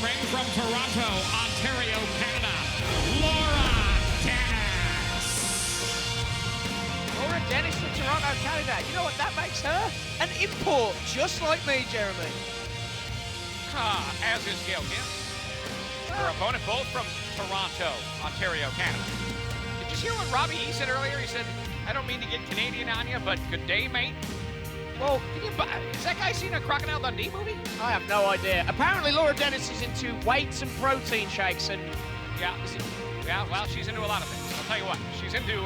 ring from Toronto, Ontario, Canada, Laura Dennis. Laura Dennis from Toronto, Canada. You know what that makes her? An import, just like me, Jeremy. As is Gail Kim. Her opponent, both from Toronto, Ontario, Canada. Did you hear what Robbie E said earlier? He said, I don't mean to get Canadian on you, but good day, mate. Well, has that guy seen a Crocodile Dundee movie? I have no idea. Apparently, Laura Dennis is into weights and protein shakes, and Yeah, well, she's into a lot of things. I'll tell you what, she's into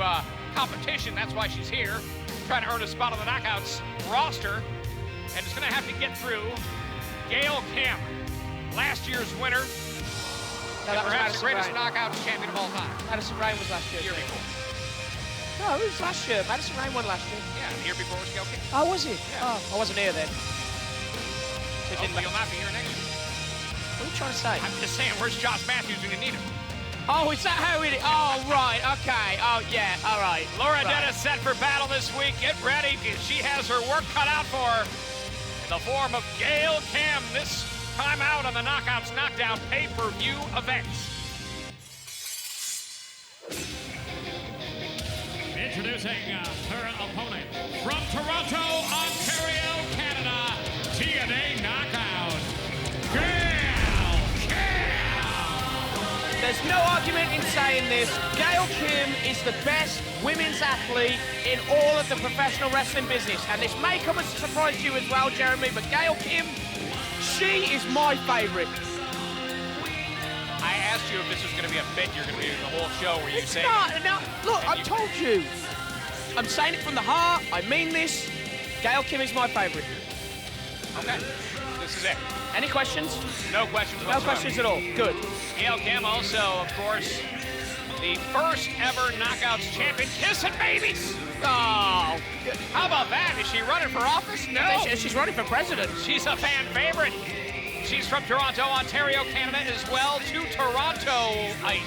competition. That's why she's here, trying to earn a spot on the Knockouts roster, and is going to have to get through Gail Kim, last year's winner, and perhaps the greatest Knockouts champion of all time. Madison Rayne was last year. The year before. No, it was last year. Madison Rayne won last year. Yeah, the year before was Gail Kim. Oh, was it? Yeah. Oh, I wasn't here then. So Hopefully you'll not be here next year. What are you trying to say? I'm just saying, where's Josh Matthews when you need him? Oh, is that how it is? Oh, right, okay. Oh, yeah, all right. Laura Dennis set for battle this week. Get ready, because she has her work cut out for her in the form of Gail Kim, this time out on the Knockouts Knockdown pay-per-view events. Introducing her opponent from Toronto, Ontario, Canada, TNA Knockout, Gail Kim. There's no argument in saying this. Gail Kim is the best women's athlete in all of the professional wrestling business. And this may come as a surprise to you as well, Jeremy, but Gail Kim, she is my favorite. I asked you if this was going to be a bit you're going to be doing the whole show where you It's say... not. No, look, I've told you. I'm saying it from the heart. I mean this. Gail Kim is my favorite. Okay, this is it. Any questions? No questions No whatsoever. questions at all. Good. Gail Kim also, of course, the first ever Knockouts champion, kissing babies. Oh. How about that? Is she running for office? No. She's running for president. She's a fan favorite. She's from Toronto, Ontario, Canada as well. Two Torontoites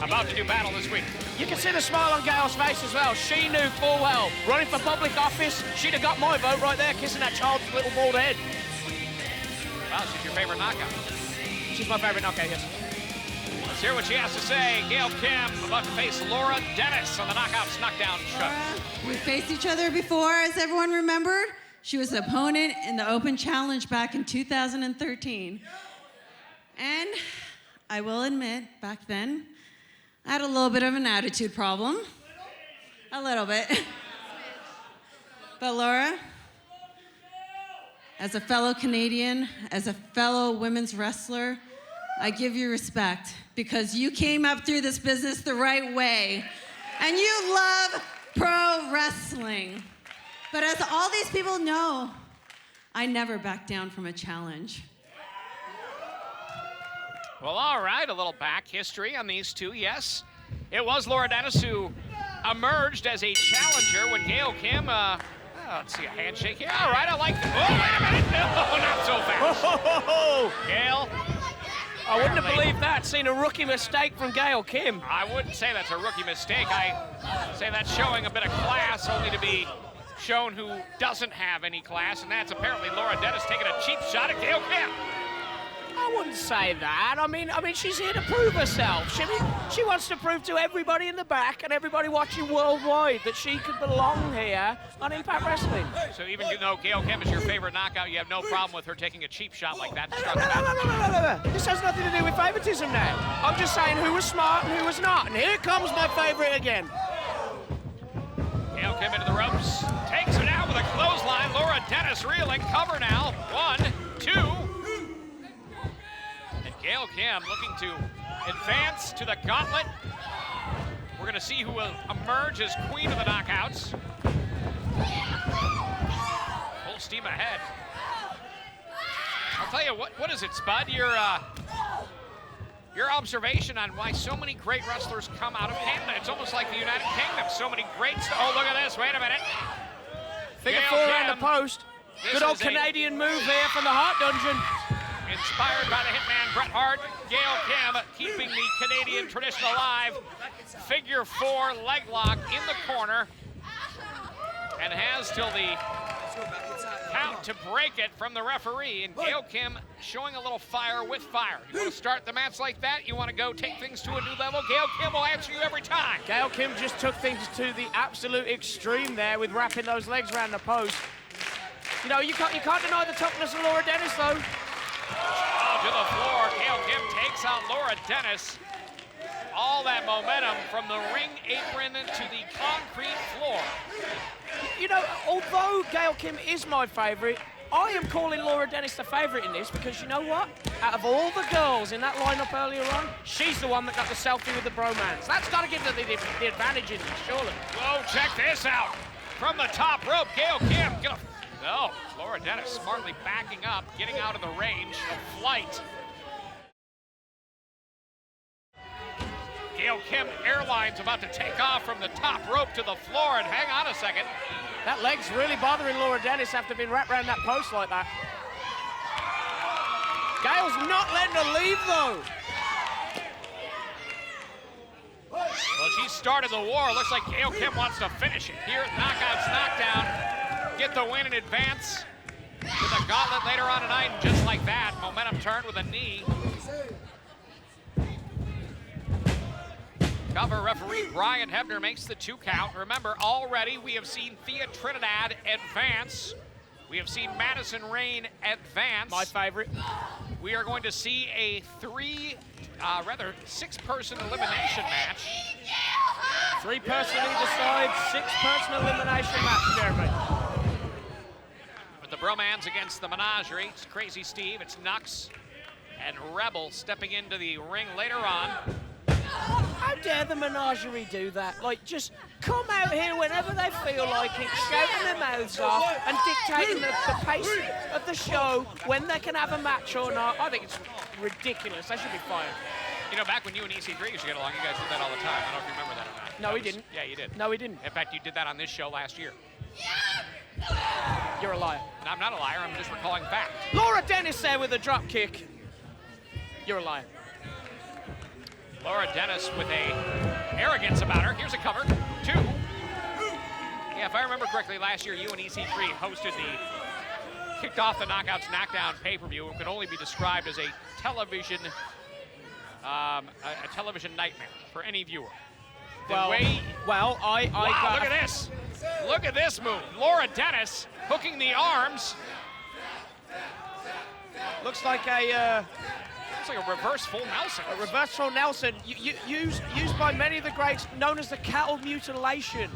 about to do battle this week. You can see the smile on Gail's face as well. She knew full well, running for public office, she'd have got my vote right there, kissing that child's little bald head. Wow, she's your favorite knockout. She's my favorite knockout, yes. Let's hear what she has to say. Gail Kim about to face Laura Dennis on the Knockouts Knockdown show. We faced each other before, as everyone remembered. She was the opponent in the Open Challenge back in 2013. And I will admit, back then, I had a little bit of an attitude problem. A little bit. But Laura, as a fellow Canadian, as a fellow women's wrestler, I give you respect because you came up through this business the right way. And you love pro wrestling. But as all these people know, I never back down from a challenge. Well, all right, a little back history on these two, yes. It was Laura Dennis who emerged as a challenger when Gail Kim, let's see, a handshake here. All right, I like that. Oh, wait a minute. No, not so fast. Gail. I wouldn't have believed that, seeing a rookie mistake from Gail Kim. I wouldn't say that's a rookie mistake. I say that's showing a bit of class, only to be shown who doesn't have any class, and that's apparently Laura Dennis taking a cheap shot at Gail Kim. I wouldn't say that. I mean, she's here to prove herself. She wants to prove to everybody in the back and everybody watching worldwide that she could belong here on IMPACT Wrestling. So even though Gail Kim is your favorite knockout, you have no problem with her taking a cheap shot like that to start the match? No. This has nothing to do with favoritism now. I'm just saying who was smart and who was not. And here comes my favorite again. Gail Kim into the ropes. Takes her down with a clothesline. Laura Dennis reeling. Cover now. 1, 2. Gail Kim looking to advance to the gauntlet. We're going to see who will emerge as queen of the knockouts. Full steam ahead. I'll tell you, what is it, Spud? Your observation on why so many great wrestlers come out of Canada. It's almost like the United Kingdom. So many greats. Oh, look at this. Wait a minute. Figure four around the post. Good old Canadian move here from the Heart Dungeon. Inspired by the hitman Bret Hart, Gail Kim keeping the Canadian tradition alive. Figure 4 leg lock in the corner. And has till the about to break it from the referee, and Gail Kim showing a little fire with fire. You want to start the match like that? You want to go take things to a new level? Gail Kim will answer you every time. Gail Kim just took things to the absolute extreme there with wrapping those legs around the post. You know, you can't deny the toughness of Laura Dennis, though. Oh, to the floor. Gail Kim takes out Laura Dennis. All that momentum from the ring apron to the concrete floor. You know, although Gail Kim is my favorite, I am calling Laura Dennis the favorite in this because you know what? Out of all the girls in that lineup earlier on, she's the one that got the selfie with the bromance. That's got to give her the advantage in this, surely. Whoa, check this out. From the top rope, Gail Kim. No, Laura Dennis smartly backing up, getting out of the range of flight. Gail Kim Airlines about to take off from the top rope to the floor, and hang on a second. That leg's really bothering Laura Dennis after being wrapped around that post like that. Gail's not letting her leave, though. Well, she started the war. Looks like Gail Kim wants to finish it here at Knockouts Knockdown. Get the win in advance with a gauntlet later on tonight, and just like that, momentum turned with a knee. Cover referee Brian Hebner makes the 2 count. Remember, already we have seen Thea Trinidad advance. We have seen Madison Rain advance. My favorite. We are going to see a 6-person elimination match. 3-person either side, 6-person elimination match, Jeremy. With the bromans against the menagerie, it's Crazy Steve, it's Nux, and Rebel stepping into the ring later on. How dare the menagerie do that? Like, just come out here whenever they feel like it, shouting their mouths off and dictating the pace of the show when they can have a match or not. I think it's ridiculous. They should be fired. You know, back when you and EC3 used to get along, you guys did that all the time. I don't know if you remember that or not. No, we didn't. Yeah, you did. No, we didn't. In fact, you did that on this show last year. You're a liar. No, I'm not a liar. I'm just recalling fact. Laura Dennis there with a drop kick. You're a liar. Laura Dennis with a arrogance about her. Here's a cover. 2. Yeah, if I remember correctly, last year you and EC3 kicked off the Knockouts Knockdown pay-per-view. It could only be described as a television nightmare for any viewer. Wow, look at this. Look at this move. Laura Dennis hooking the arms. Looks like a reverse full Nelson. A reverse full Nelson, used by many of the greats, known as the cattle mutilation.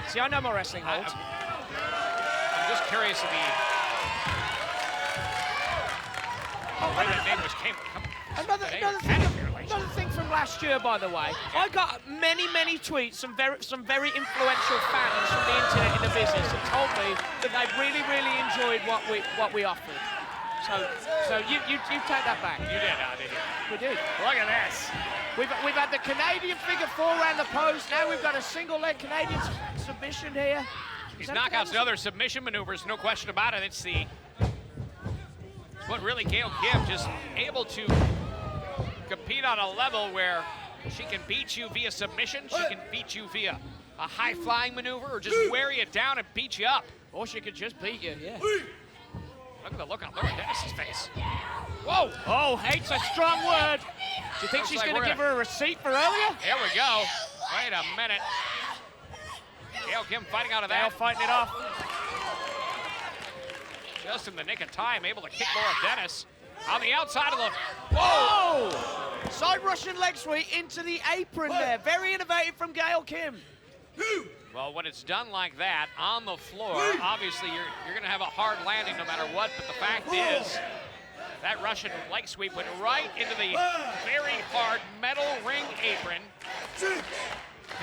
See, I know my wrestling holds. I'm just curious of where that name came from. Another thing from last year, by the way. I got many tweets, some very influential fans from the internet in the business that told me that they really enjoyed what we offered. So you take that back. You did, did you? We did. Look at this. We've had the Canadian figure 4 around the post. Now we've got a single leg Canadian submission here. These knockouts and other submission maneuvers, no question about it. It's what really Gail Kim just able to compete on a level where she can beat you via submission, she can beat you via a high-flying maneuver, or just wear you down and beat you up. Or she could just beat you, yeah. Look at the look on Laura Dennis's face. Whoa! Oh, hate's a strong word. Do you think she's going to give her a receipt for earlier? Here we go. Wait a minute. Gail Kim fighting out of that. Gail fighting it off. Just in the nick of time, able to kick Laura Dennis on the outside of the... Whoa! Side Russian leg sweep into the apron there. Very innovative from Gail Kim. Well, when it's done like that on the floor, obviously you're going to have a hard landing no matter what, but the fact is that Russian leg sweep went right into the very hard metal ring apron.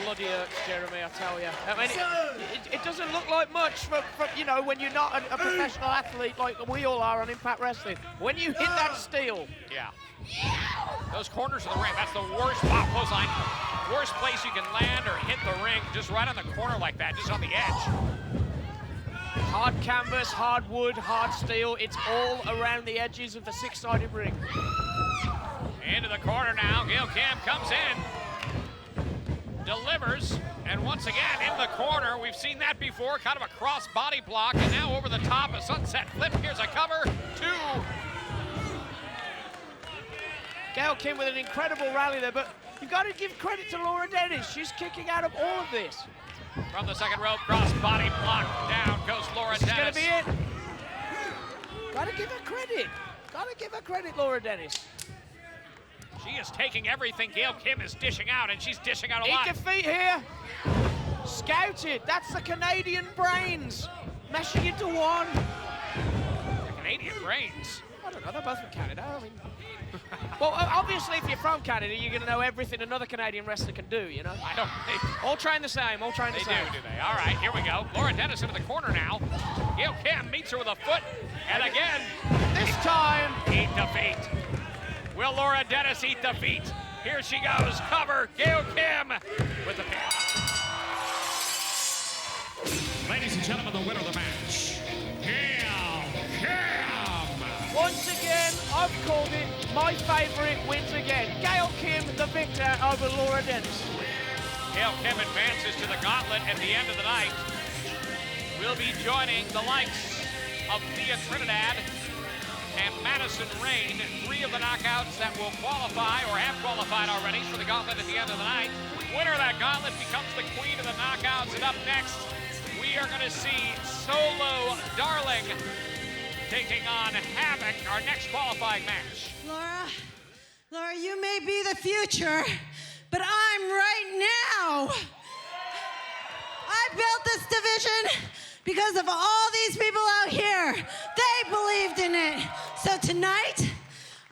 Bloody hurts, Jeremy, I tell you. I mean, it doesn't look like much from you know, when you're not a professional athlete like we all are on Impact Wrestling. When you hit that steel. Yeah. Those corners of the ring, that's the worst clothesline. Worst place you can land or hit the ring, just right on the corner like that, just on the edge. Hard canvas, hard wood, hard steel. It's all around the edges of the 6-sided ring. Into the corner now. Gail Kim comes in. delivers, and once again in the corner. We've seen that before, kind of a cross body block, and now over the top, a sunset flip. Here's a cover, 2. Gail Kim with an incredible rally there, but you've got to give credit to Laura Dennis. She's kicking out of all of this. From the second rope, cross body block, down goes Laura This Dennis. is going to be it. Got to give her credit. Got to give her credit, Laura Dennis. She is taking everything Gail Kim is dishing out, and she's dishing out a lot. Defeat here. Scouted. That's the Canadian brains. Meshing into one. The Canadian brains. I don't know, they're both from Canada. I mean, well, obviously, if you're from Canada, you're going to know everything another Canadian wrestler can do, you know? I don't think. All train the same, all train the They same. do they? All right, here we go. Laura Dennis into the corner now. Gail Kim meets her with a foot, and again, This time, eat defeat. Will Laura Dennis eat defeat? Here she goes, cover, Gail Kim with the pin. Ladies and gentlemen, the winner of the match, Gail Kim. once again, I've called it. My favorite wins again. Gail Kim, the victor over Laura Dennis. Gail Kim advances to the gauntlet at the end of the night. We'll be joining the likes of Thea Trinidad and Madison Rain, 3 of the knockouts that will qualify or have qualified already for the gauntlet at the end of the night. Winner of that gauntlet becomes the queen of the knockouts. And up next, we are going to see Solo Darling taking on Havoc, our next qualifying match. Laura, you may be the future, but I'm right now. I built this division because of all these people out here. They believed in it. So tonight,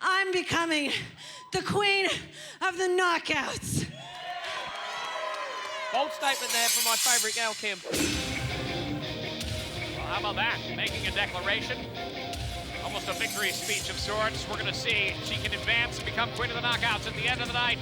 I'm becoming the queen of the knockouts. Bold statement there from my favorite Gail Kim. Well, how about that? Making a declaration. Almost a victory speech of sorts. We're going to see if she can advance and become queen of the knockouts at the end of the night.